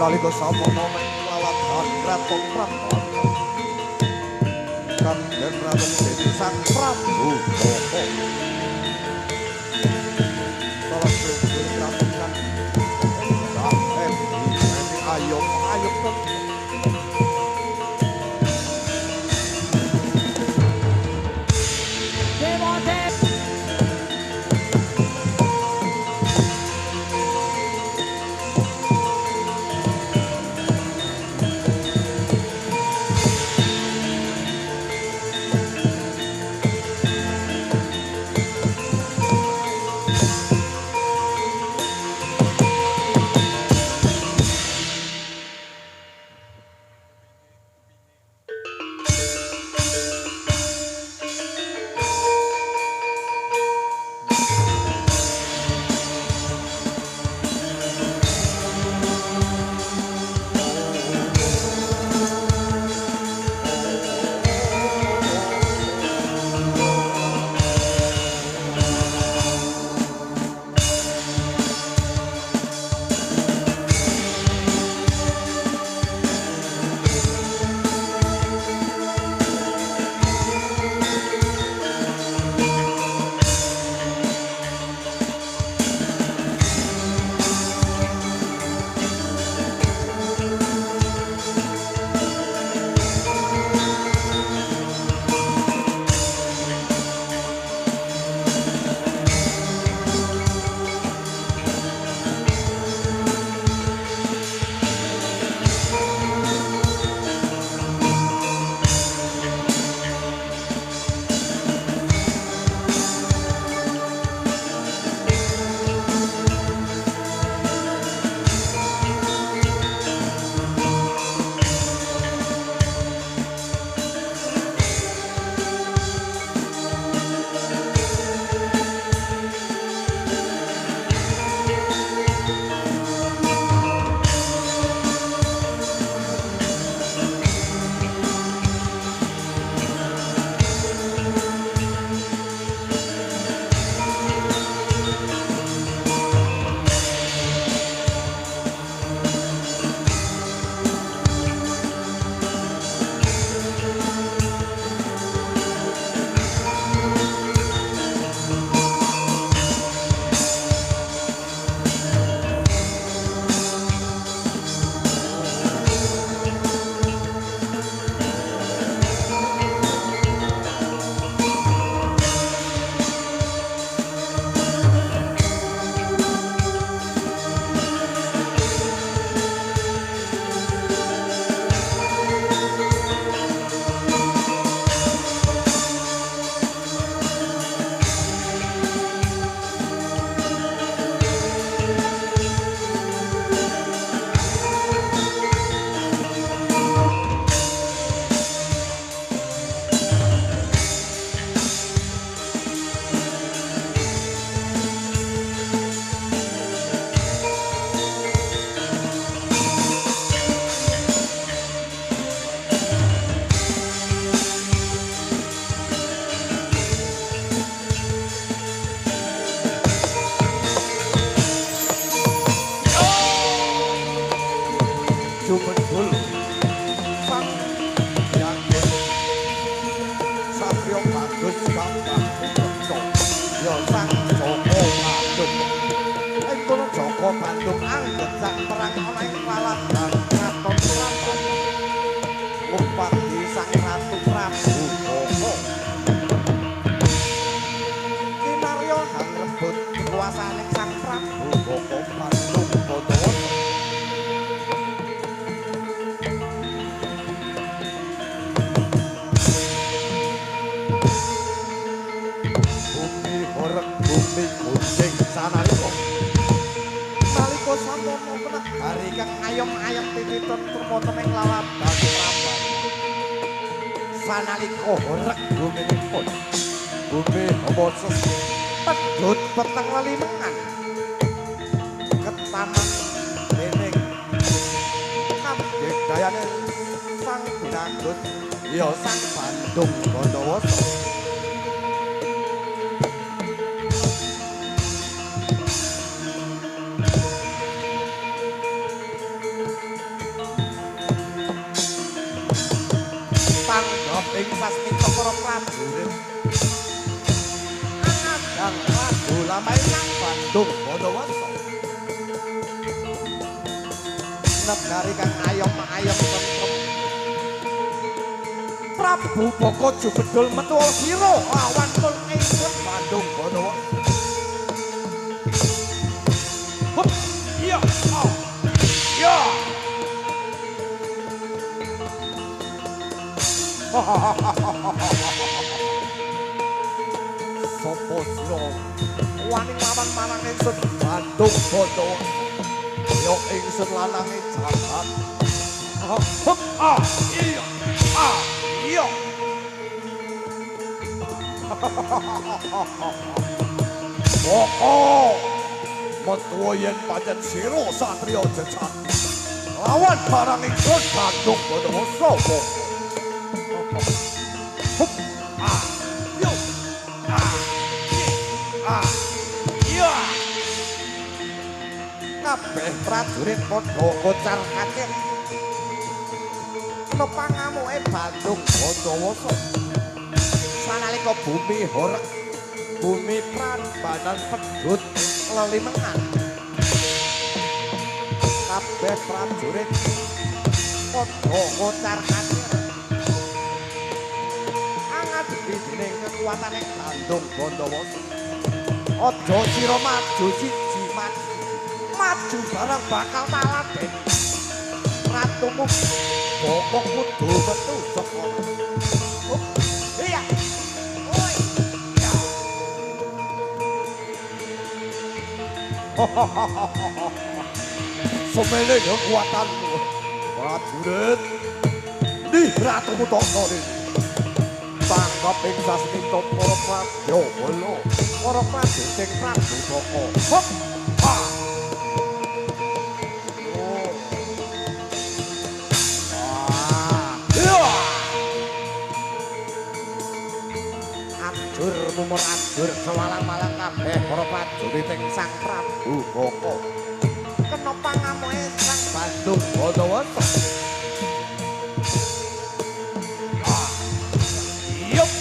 Nalika samono laladan Raton Pramana Kanjeng Raton Dewi Sang Prabu Moko salah satu raton kan ayom Bandung angget sang perang ana ing laladan kraton Lampung. Upati sang Ratu Prabu Koko. Kinarya hang rebut kekuasaan sang Prabu Koko Bandung Bondowoso. Bumi horeg bumi kucing sanalika. Nalika samono kenegari kang ayem-ayem tititon tumata ing laladan Prambanan. Sanalika horeg buminipun. Bumi hemoses pedhut peteng lelimengan. Ketaman dening kabudayane sang Binangun ya sang Bandung Bondowoso. Tanggap ing sasmita para prajurit angadang Prabu Lampahe sang Bandung Bondowoso. Negari kang ayem-ayem tentrem. Prabu Boko jubedul metu sira lawan kul ingsun Bandung Bondowoso. Hop, iya, oh, iya. Sopo sira wani lawan marang ingsun Bandung Bondowoso. Yo ingsun lanange jahat. Iya. Iya. Boko metu yen pancen sira satriya jejak lawan barang ingsun Bandung Bondowoso. Iya. Kabeh prajurit padha kocar kacir. Nepangamuke Bandung Bondowoso. Sanalika bumi horeg, bumi Prambanan pedhut lelimengan. Kabeh prajurit padha kocar kacir. Angadepi dening kekuwatane Bandung Bondowoso. Aja sira maju siji maju. Maju barang bakal maladen. Ratumu Boko kudu metu saka. Iya. Oi. Ya. Semene kekuatanmu. Prajurit. Di ratumu tangga ini. Tanggap ing sasmita para prajowo. Para prajurit sing Prabu Boko. Hop. Umur ajur sewalang-walang kabeh para prajurit ing sang Prabu Boko. Kena pangamuke sang Bandung Bondowoso. Yup.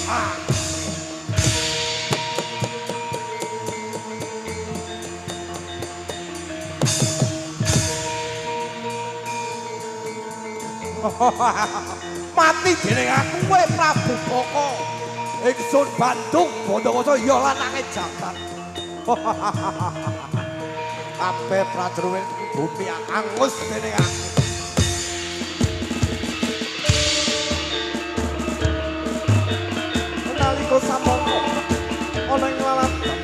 Mati dening aku kowe Prabu Boko. Ingsun Bandung Bondowoso ya lanange jagat. Kabeh prajurit bumi angus dening aku. Nalika samono ana ing laladan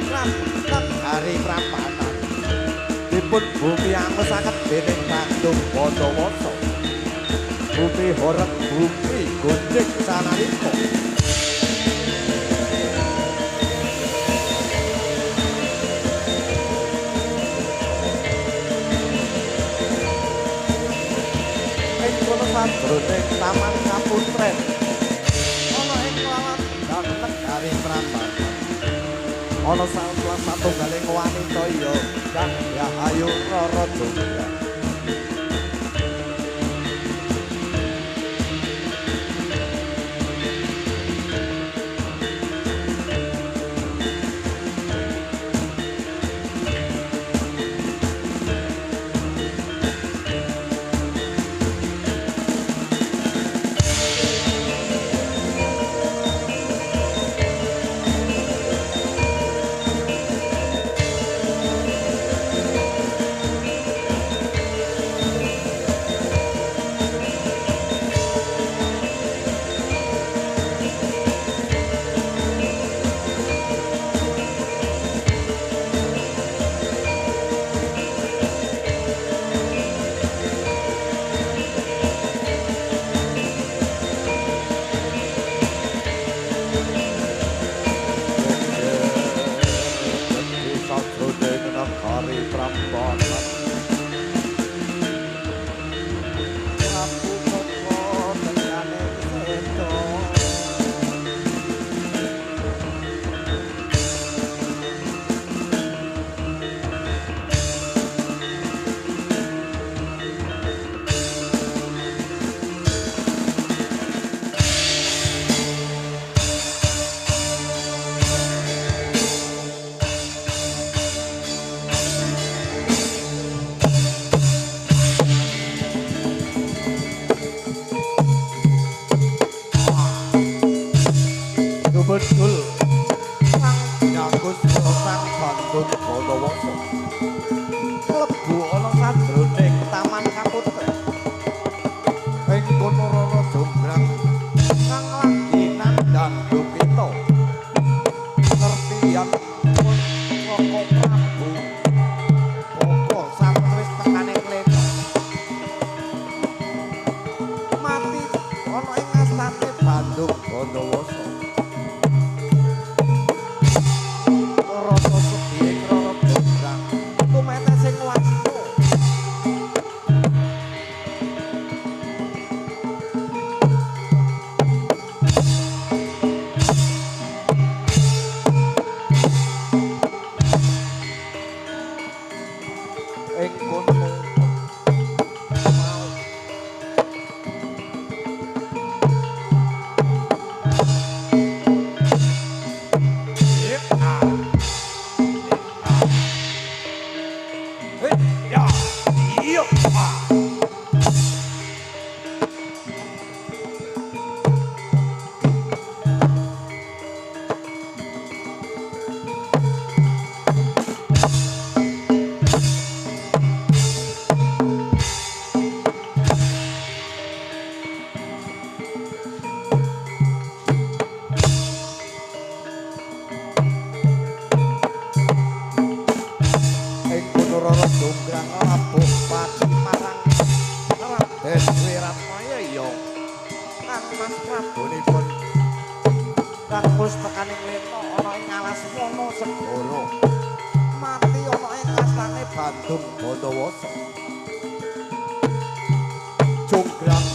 Negari Prambanan dipun bumi angusaken dening Bandung Bondowoso. Bumi horeg bumi gunjing sanalika. Jroning Taman Kaputren ana ing laladan Negari Prambanan ana salah satunggaling wanita ya Kang Yahayu Rara Jogja. ing kono Rara Jonggrang labuh pati marang Raden Wiratmaya ya Kang Mas Prabonipun kang pustakaning lena ana ing alas wana segara mati ana ing kastane Bandung Bandawasa Jonggrang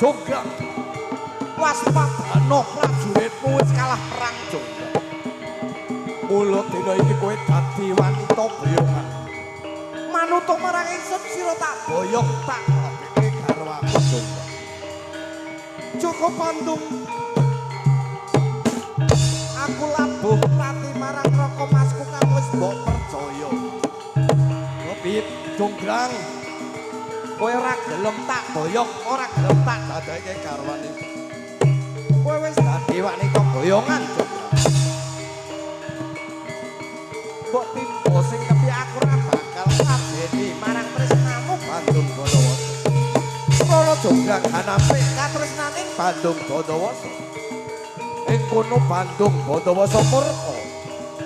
Jonggrang waspadana prajuritmu wis kalah perang Jonggrang mula dina iki kowe dadi wanita boyongan manut marang ingsun sira tak boyong tak labeke garwaku Jonggrang Joko Bandung aku labuh pati marang Raka Masku kang wis mbok percaya piye Jonggrang kowe ora gelem tak boyong, ora gelem tak dadake garwane. Kowe wis dadi wanita boyongan, mbok tiba sing kepi aku ora bakal ngabeni marang tresnamu Bandung Bandawasa. Rara Jonggrang hanape katresnaning Bandung Bandawasa. Ing kono Bandung Bandawasa murka.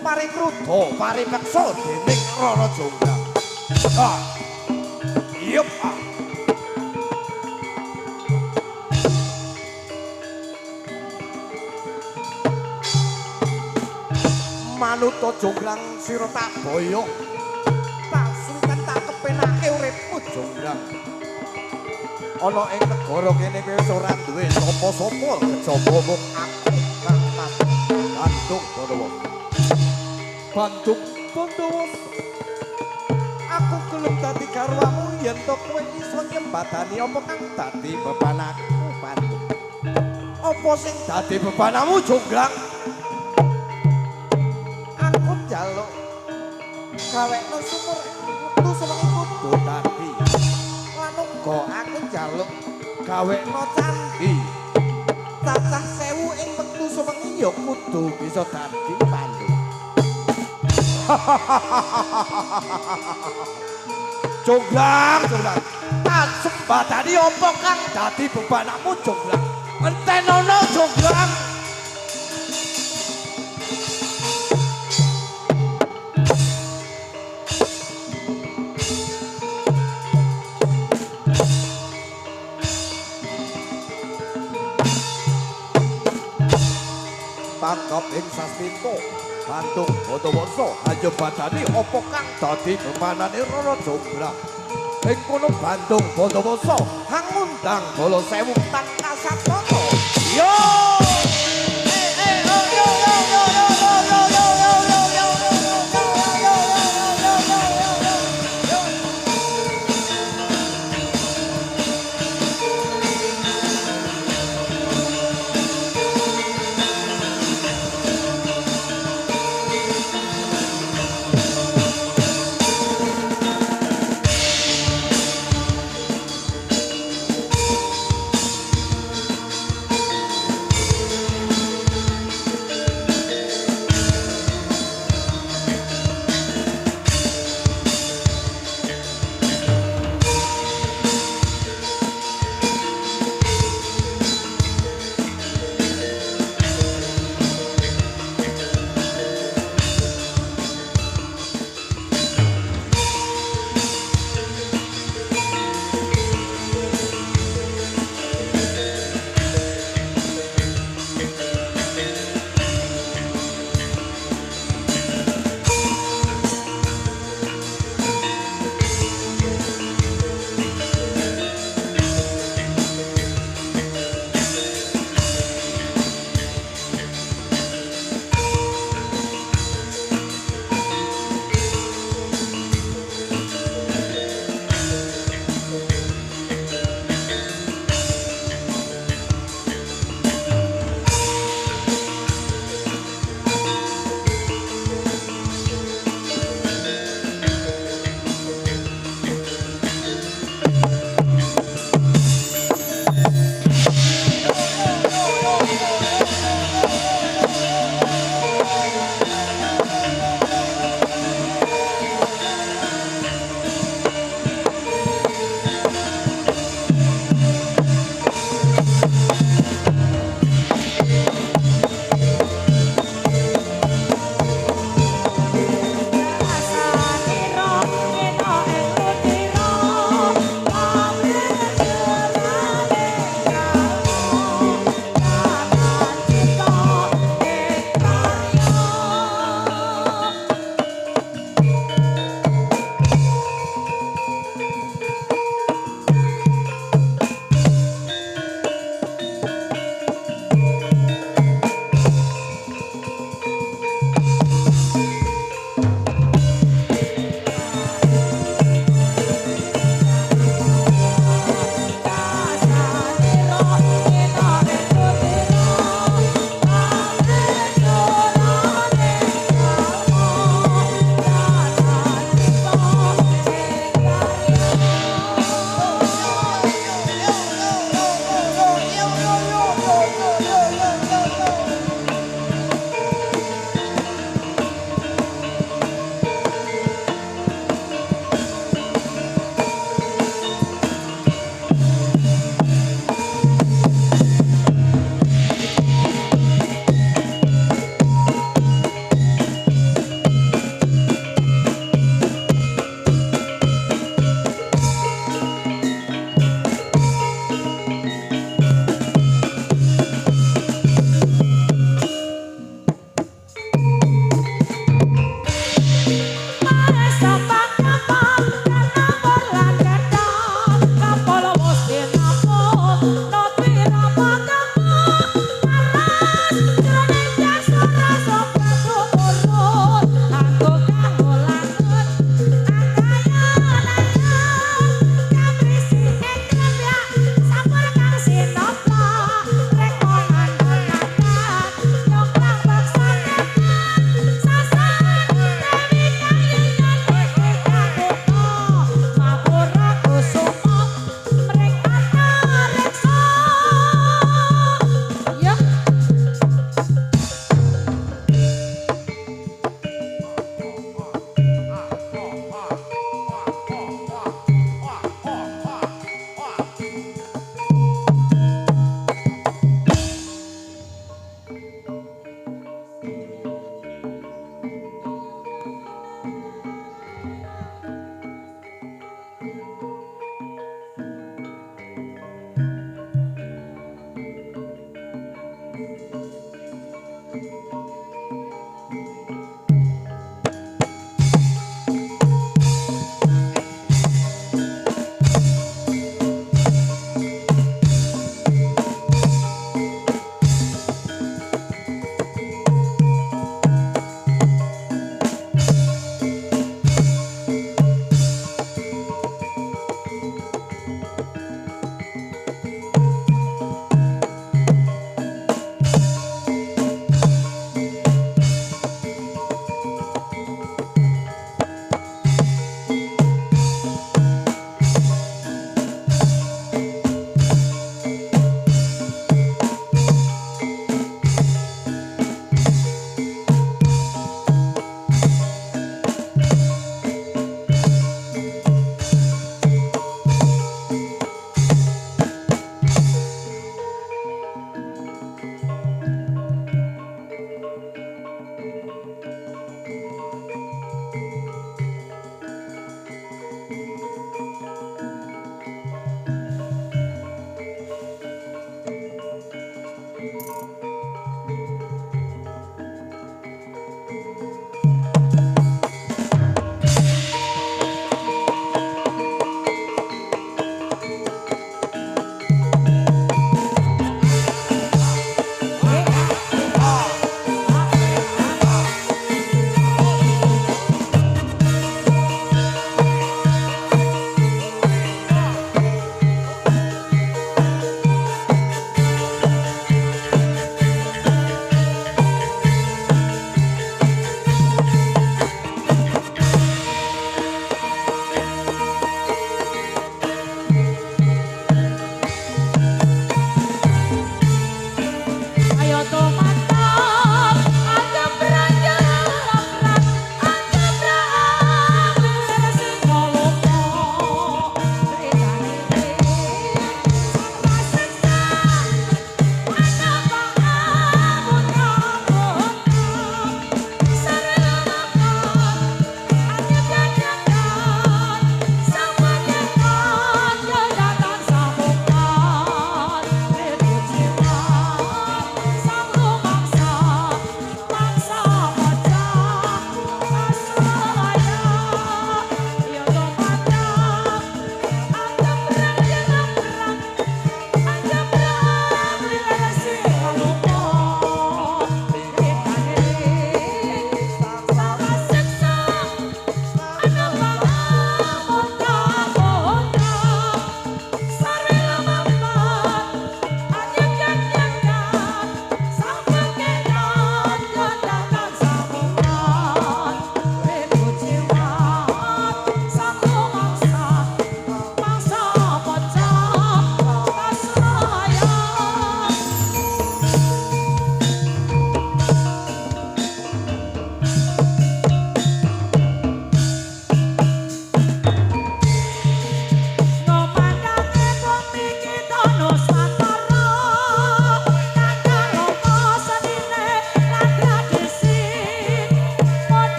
Parikruda, paripeksa dening Rara Jonggrang. Yup. Manuta Jonggrang sira tak boyong. Tak sulikan tak kepenake uripmu Jonggrang. Ana ing negara kene kowe ora duwe sapa-sapa kejaba mung aku kang Bandung Bandawasa. Bandung Bandawasa. Aku gelem dadi garwamu yen to kowe iso nyembadani apa kang dadi bebananku Bandung. Apa sing dadi bebananmu Jonggrang? Aku njaluk gawekno sumur wektu sewengi kudu dadi. Lan uga aku njaluk gawekno candhi. Cacah 1000 ing wektu sewengi ya kudu bisa dadi Bandung. Jonggrang, Jonggrang. Tak sembadani apa kang dadi bebananmu Jonggrang? Entenono Jonggrang. Tangkap ing Sasmita Bandung Bandawasa ayo badani apa kang dadi bebanane Rara Jonggrang ing kono Bandung Bandawasa hang ngundang bala 1000 tang kasatana yo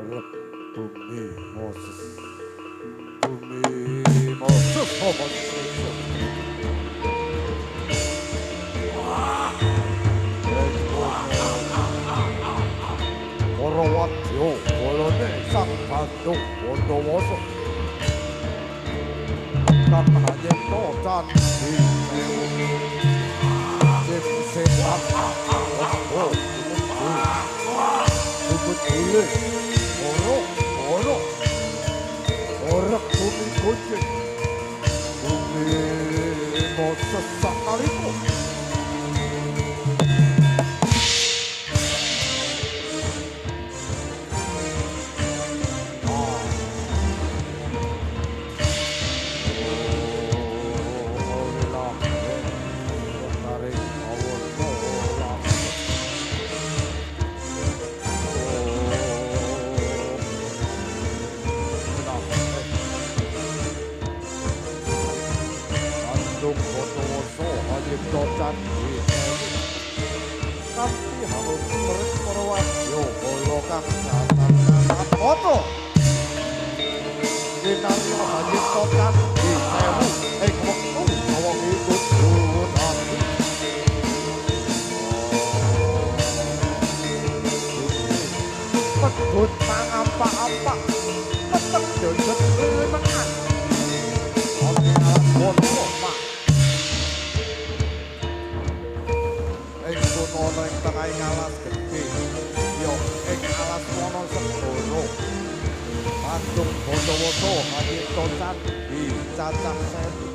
Orek bumi Moses Wadyo Bolone sang Bandung Bondowoso kang hanya tocan di Jim setan Bubut bule Orek bumi kucing Bumi Moses sakaliku Docan di Kanti harus terus perwasyo Bolokan Satan Nasat Foto Dinario Hajit Docan di Sewu Ekwektu Sawang ikut Tuhan Pedut mangapa-apa Petek joget lemengan Oke alat foto Pak ono ing tengah alas gede yo ing alas wono segoro Bandung Bondowoso hanya tocan di cacah sewu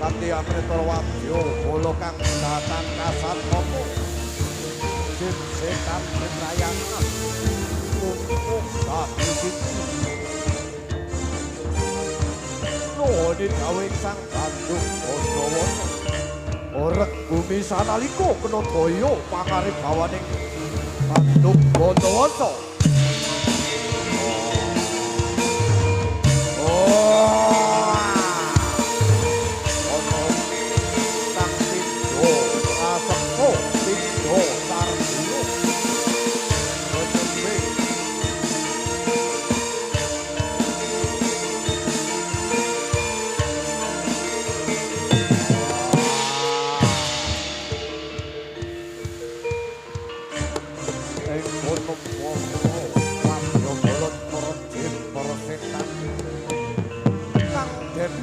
kanthi amrita wadya bolo kang datan kasat mopo jin setan jenrayangan kumpul dadi siji nuwun gawe sang Bandung Bondowoso Orek bumi sanaliko kena daya pangaribawaning Bandung Bondowoso. Ono sang Pindha Rasepo Pindha Sardiyo.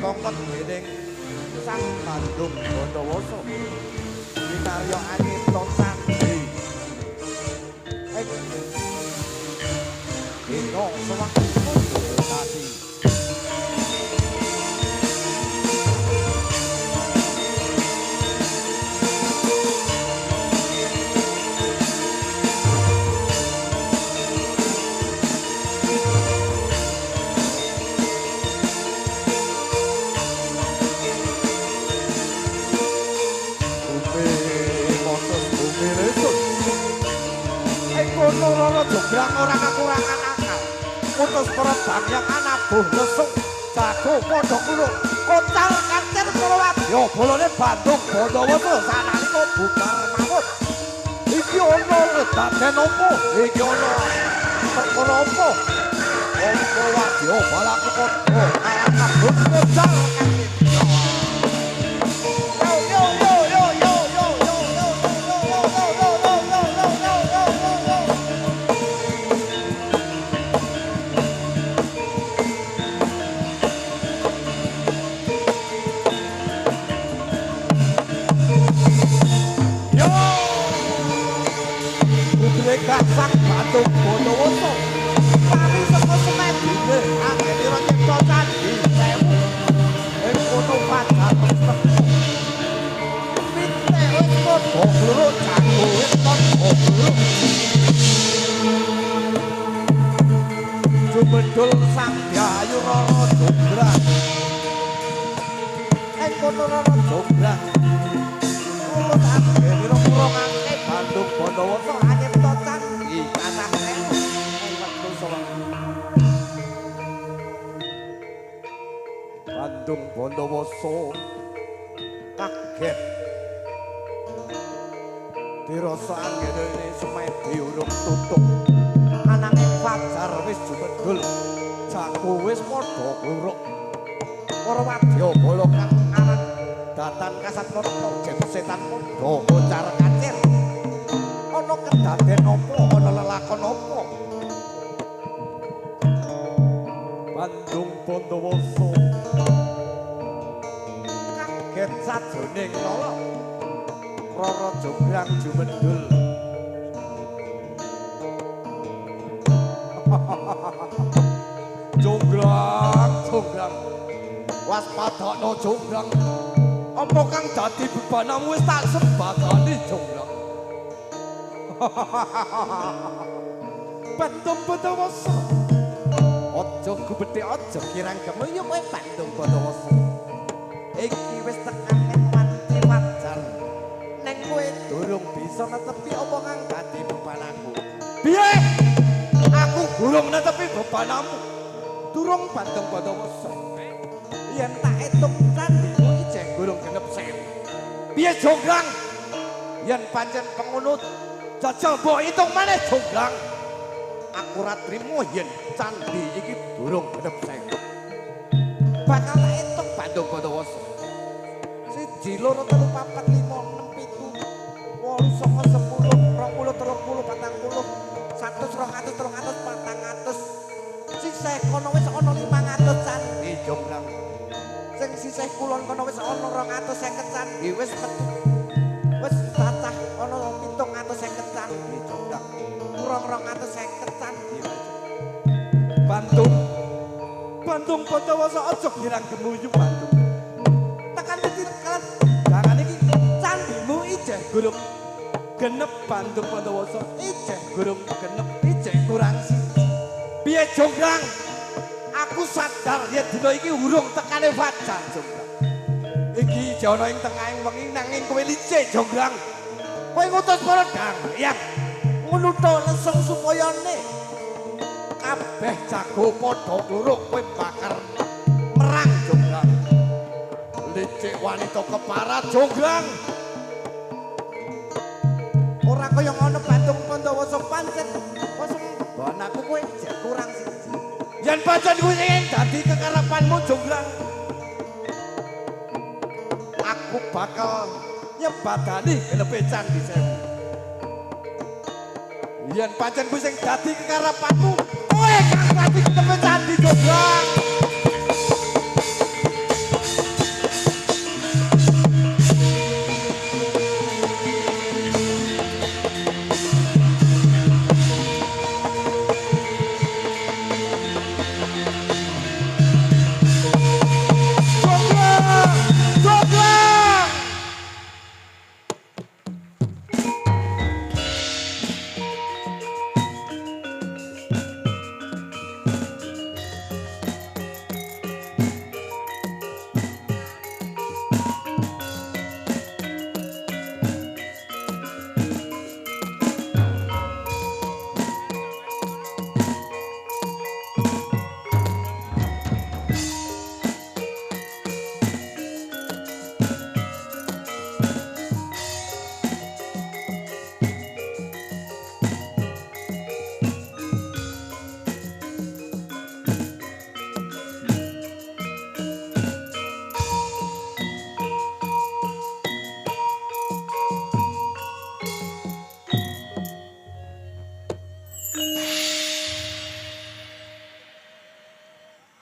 Kongkot dening sang Bandung Bondowoso Winarya Anita Sandi Dina Sewang Tadi Loro jograng ora kekurangan akal putus perebang yang anabuh nesuk jago padha kuluk kocal kancir Purwadya bolone Bandung Bondowoso sanalika bubar mawut iki ono ledaden opo iki ono perkara opo opo wadya balaku kodho anabuh kocal kancir sang Bandung Bondowoso kami saka semedine akhire nyipta candhi sewu ing kono padha tepuk pite wis padha gluru jago wis padha gluru jumedul sang Yayu Rara Jograng ing kono Rara Jograng ulun akhire pura ngangke Bandung Bondowoso nyipta candhi kathah sewu ing wektu seweng Bandung Bondowoso kaget dirasa anggene semedi urung tutuk ananging Uruk para wadya bala kang aran datan kasat nono jen setan padha kocar kacir ana kedaden apa ana lelakon apa Bandung Bondowoso kaget sajroning nala Rara Jonggrang jumendul Jonggrang waspadakno Jonggrang apa kang dadi bebanamu wis tak sebagani Jonggrang Bandung Bondowoso aja gubedhe aja kirang gemuyu kowe Bandung Bondowoso iki wis tekane wanci wajar ning kowe durung bisa netepi apa kang dadi bebananku piye aku durung netepi bebanamu durung Bandung Bondowoso yen tak etung candimu iki durung genep 1000 piye Jonggrang yen pancen pengunut jajal mbok itung maneh Jonggrang aku ora trimo yen candi iki durung genep 1000 bakal tak etung Bandung Bondowoso 1 2 3 4 5 6 7 8 9 10 20 30 40 100 200 300 400 sisih kono wis ana 500 candi Jonggrang sing sisih kulon kono wis ana 250 candi wis metu wis cacah ana 750 candi Jonggrang kurang 250 candi Bandung Bondowoso aja kirang gemuyu Bandung tekan titikan jangan iki candimu ijeh gurung genep Bandung Bondowoso ijeh gurung genep ijeh kurang siji piye Jonggrang aku sadar yen dina iki urung tekane fajar Jonggrang iki jana ing tengahing wengi nanging kowe licik Jonggrang kowe ngutus para dang ngono to lesung supayane kabeh jago padha kluruk kowe bakar merang Jonggrang licik wanita keparat Jonggrang ora kaya ngono Bandung Bondowoso pancen wong aku kowe jek kurang siji yen pancen kuwi sing dadi kekarepanmu Jonggrang aku bakal nyebadani genepe candi sewu yen pancen kuwi sing dadi kekarepanmu kowe kang dadi genepe candi Jonggrang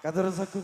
Katur Sagung